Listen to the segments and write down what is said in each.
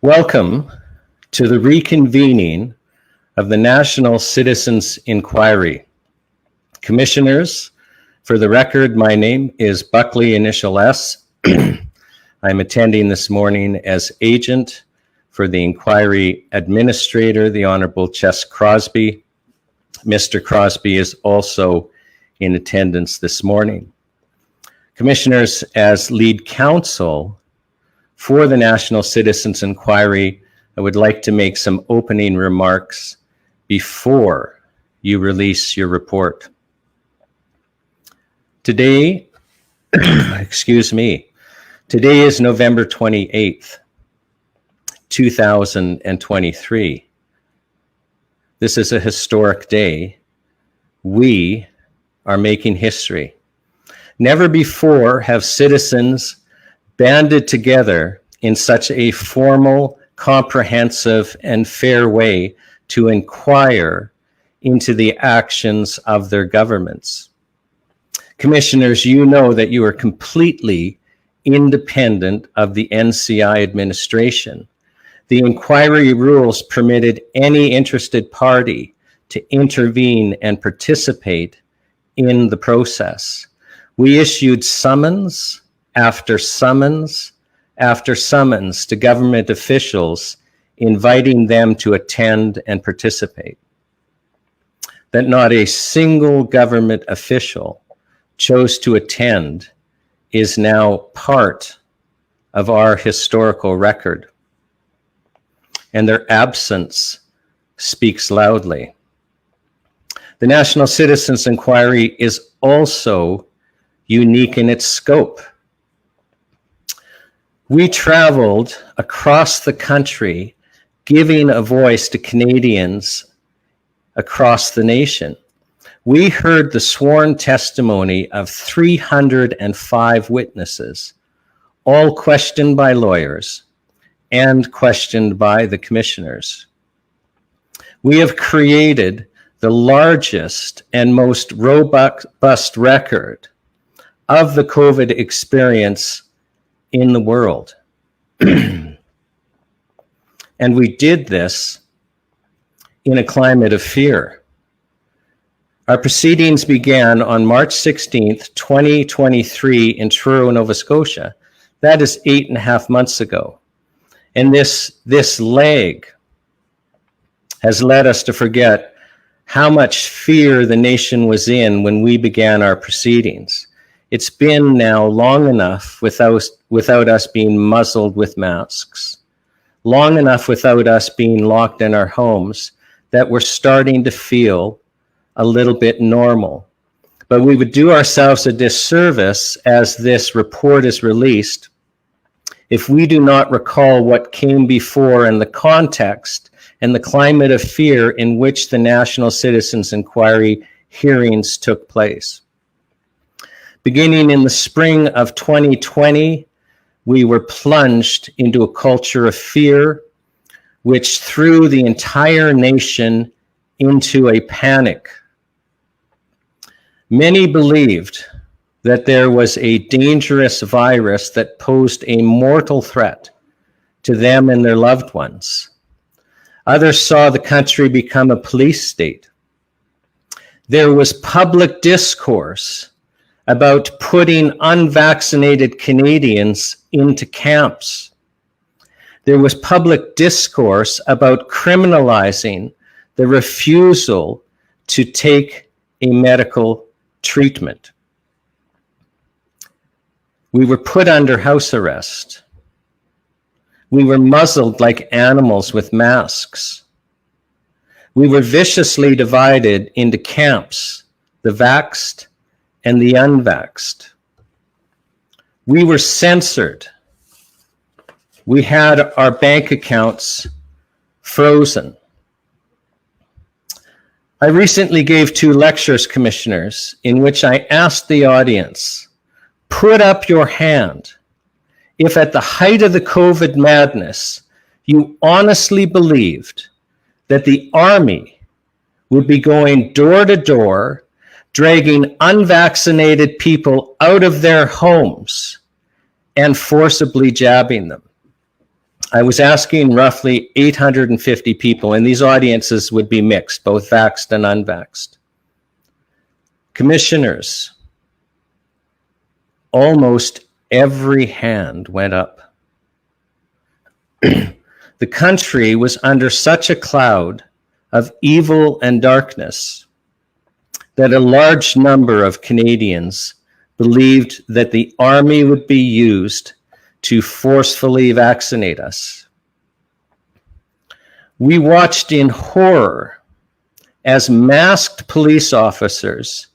Welcome to the reconvening of the National Citizens Inquiry. Commissioners, for the record, my name is Buckley, initial S. I'm attending this morning as agent for the inquiry administrator, the Honorable Chess Crosby. Mr. Crosby is also in attendance this morning. Commissioners, as lead counsel for the National Citizens Inquiry, I would like to make some opening remarks before you release your report. Today, today is November 28th, 2023. This is a historic day. We are making history. Never before have citizens banded together in such a formal, comprehensive, and fair way to inquire into the actions of their governments. Commissioners, you know that you are completely independent of the NCI administration. The inquiry rules permitted any interested party to intervene and participate in the process. We issued summons after summons after summons to government officials, inviting them to attend and participate. That not a single government official chose to attend is now part of our historical record, and their absence speaks loudly. The National Citizens Inquiry is also unique in its scope. We traveled across the country, giving a voice to Canadians across the nation. We heard the sworn testimony of 305 witnesses, all questioned by lawyers and questioned by the commissioners. We have created the largest and most robust record of the COVID experience in the world. And we did this in a climate of fear. Our proceedings began on March 16th, 2023 in Truro, Nova Scotia. That is 8.5 months ago. And this lag has led us to forget how much fear the nation was in when we began our proceedings. It's been now long enough without us being muzzled with masks, long enough without us being locked in our homes, that we're starting to feel a little bit normal. But we would do ourselves a disservice as this report is released if we do not recall what came before and the context and the climate of fear in which the National Citizens Inquiry hearings took place. Beginning in the spring of 2020, we were plunged into a culture of fear, which threw the entire nation into a panic. Many believed that there was a dangerous virus that posed a mortal threat to them and their loved ones. Others saw the country become a police state. There was public discourse about putting unvaccinated Canadians into camps. There was public discourse about criminalizing the refusal to take a medical treatment. We were put under house arrest. We were muzzled like animals with masks. We were viciously divided into camps, the vaxxed and the unvaxxed. We were censored. We had our bank accounts frozen. I recently gave 2 lectures, commissioners, in which I asked the audience, put up your hand if at the height of the COVID madness, you honestly believed that the army would be going door to door, dragging unvaccinated people out of their homes and forcibly jabbing them. I was asking roughly 850 people, and these audiences would be mixed, both vaxxed and unvaxxed. Commissioners, almost every hand went up. The country was under such a cloud of evil and darkness that a large number of Canadians believed that the army would be used to forcefully vaccinate us. We watched in horror as masked police officers,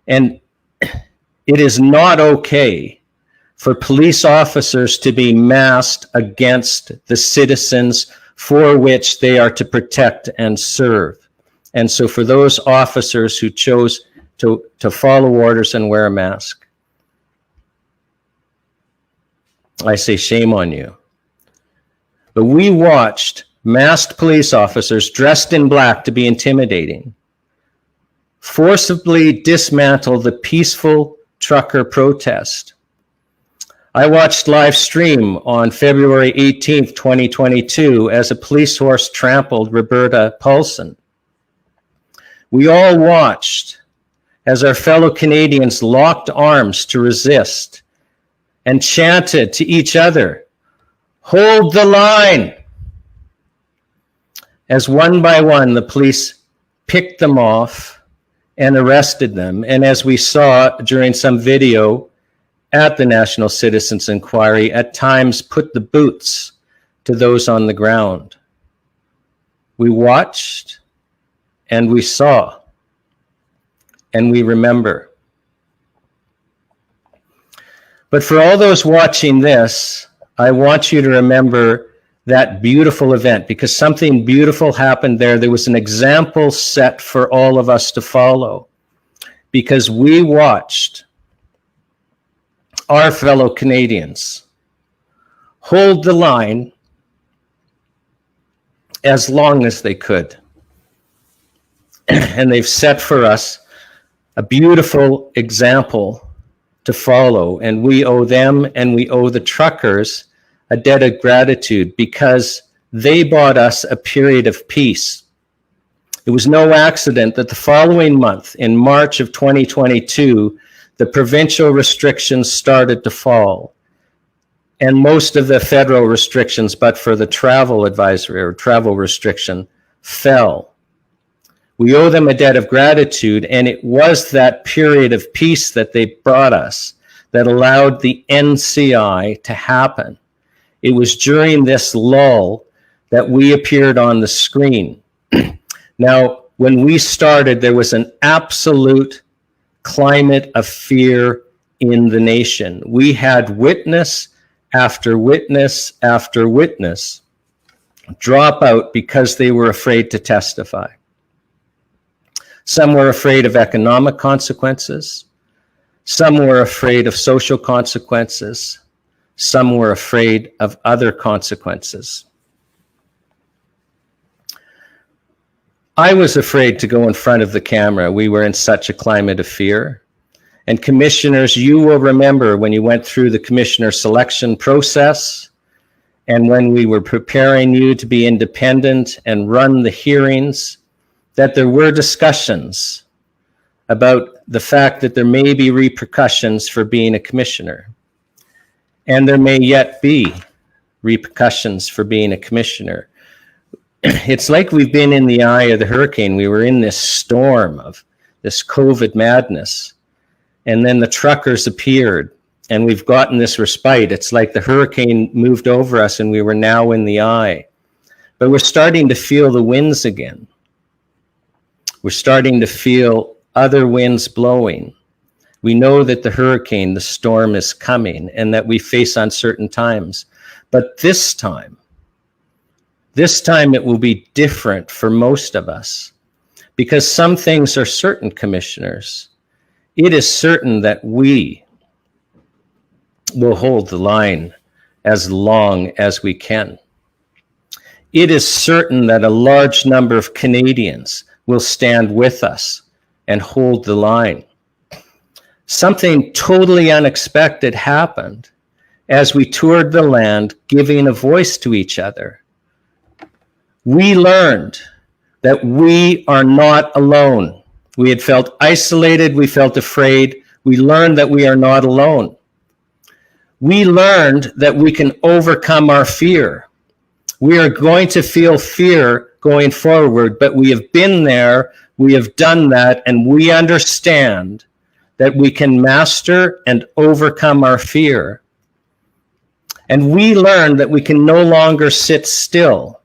and it is not okay for police officers to be masked against the citizens for which they are to protect and serve. And so for those officers who chose to follow orders and wear a mask, I say shame on you. But we watched masked police officers dressed in black to be intimidating forcibly dismantle the peaceful trucker protest. I watched live stream on February 18th, 2022, as a police horse trampled Roberta Paulson. We all watched as our fellow Canadians locked arms to resist and chanted to each other, "Hold the line!" As one by one, the police picked them off and arrested them. And as we saw during some video at the National Citizens Inquiry, at times put the boots to those on the ground. We watched and we saw and we remember. But for all those watching this, I want you to remember that beautiful event, because something beautiful happened there. There was an example set for all of us to follow, because we watched our fellow Canadians hold the line as long as they could. And they've set for us a beautiful example to follow. And we owe them and we owe the truckers a debt of gratitude, because they bought us a period of peace. It was no accident that the following month, in March of 2022, the provincial restrictions started to fall. And most of the federal restrictions, but for the travel advisory or travel restriction, fell. We owe them a debt of gratitude, and it was that period of peace that they brought us that allowed the NCI to happen. It was during this lull that we appeared on the screen. Now, when we started, there was an absolute climate of fear in the nation. We had witness after witness after witness drop out because they were afraid to testify. Some were afraid of economic consequences. Some were afraid of social consequences. Some were afraid of other consequences. I was afraid to go in front of the camera. We were in such a climate of fear. And commissioners, you will remember when you went through the commissioner selection process and when we were preparing you to be independent and run the hearings, that there were discussions about the fact that there may be repercussions for being a commissioner. And there may yet be repercussions for being a commissioner. It's like we've been in the eye of the hurricane. We were in this storm of this COVID madness. And then the truckers appeared, and we've gotten this respite. It's like the hurricane moved over us and we were now in the eye. But we're starting to feel the winds again. We're starting to feel other winds blowing. We know that the hurricane, the storm is coming, and that we face uncertain times. But this time it will be different for most of us, because some things are certain, commissioners. It is certain that we will hold the line as long as we can. It is certain that a large number of Canadians will stand with us and hold the line. Something totally unexpected happened, as we toured the land, giving a voice to each other. We learned that we are not alone. We had felt isolated, we felt afraid. We learned that we are not alone. We learned that we can overcome our fear. We are going to feel fear going forward, but we have been there, we have done that, and we understand that we can master and overcome our fear. And we learned that we can no longer sit still.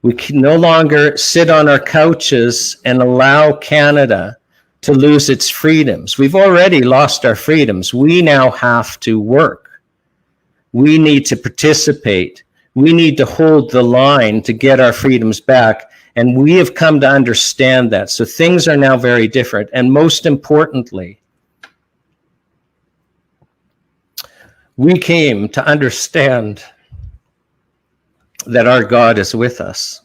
We can no longer sit on our couches and allow Canada to lose its freedoms. We've already lost our freedoms. We now have to work. We need to participate. We need to hold the line to get our freedoms back. And we have come to understand that. So things are now very different. And most importantly, we came to understand that our God is with us.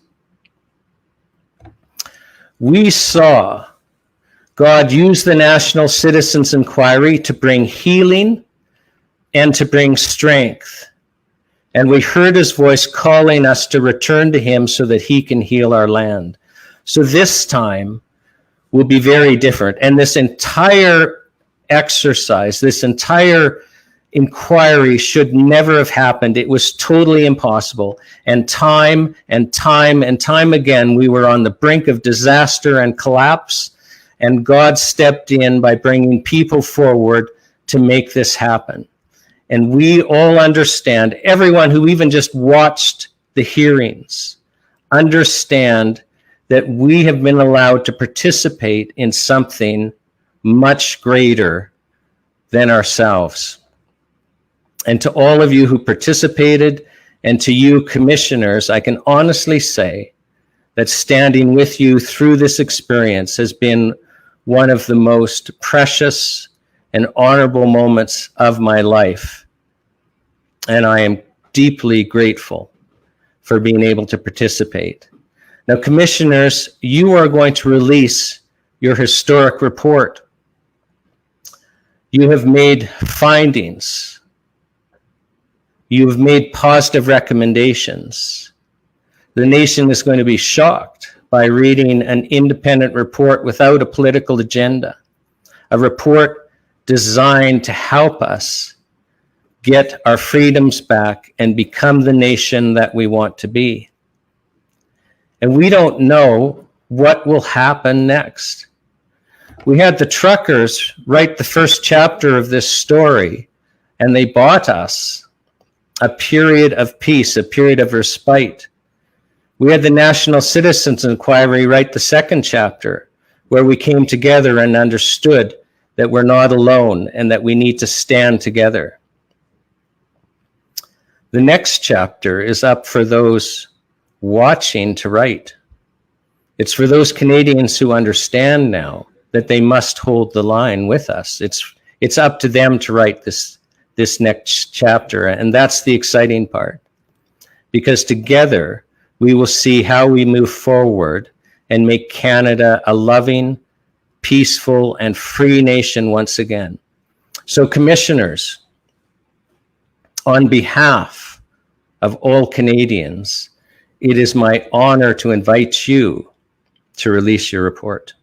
We saw God use the National Citizens Inquiry to bring healing and to bring strength. And we heard his voice calling us to return to him so that he can heal our land. So this time will be very different. And this entire exercise, this entire inquiry should never have happened. It was totally impossible. And time again, we were on the brink of disaster and collapse. And God stepped in by bringing people forward to make this happen. And we all understand, everyone who even just watched the hearings, understand that we have been allowed to participate in something much greater than ourselves. And to all of you who participated, and to you commissioners, I can honestly say that standing with you through this experience has been one of the most precious and honorable moments of my life. And I am deeply grateful for being able to participate. Now, commissioners, you are going to release your historic report. You have made findings. You have made positive recommendations. The nation is going to be shocked by reading an independent report without a political agenda, a report designed to help us get our freedoms back and become the nation that we want to be. And we don't know what will happen next. We had the truckers write the first chapter of this story, and they bought us a period of peace, a period of respite. We had the National Citizens Inquiry write the second chapter, where we came together and understood that we're not alone and that we need to stand together. The next chapter is up for those watching to write. It's for those Canadians who understand now that they must hold the line with us. It's up to them to write this next chapter, and that's the exciting part. Because together we will see how we move forward and make Canada a loving, peaceful, and free nation once again. So, commissioners, on behalf of all Canadians, it is my honor to invite you to release your report.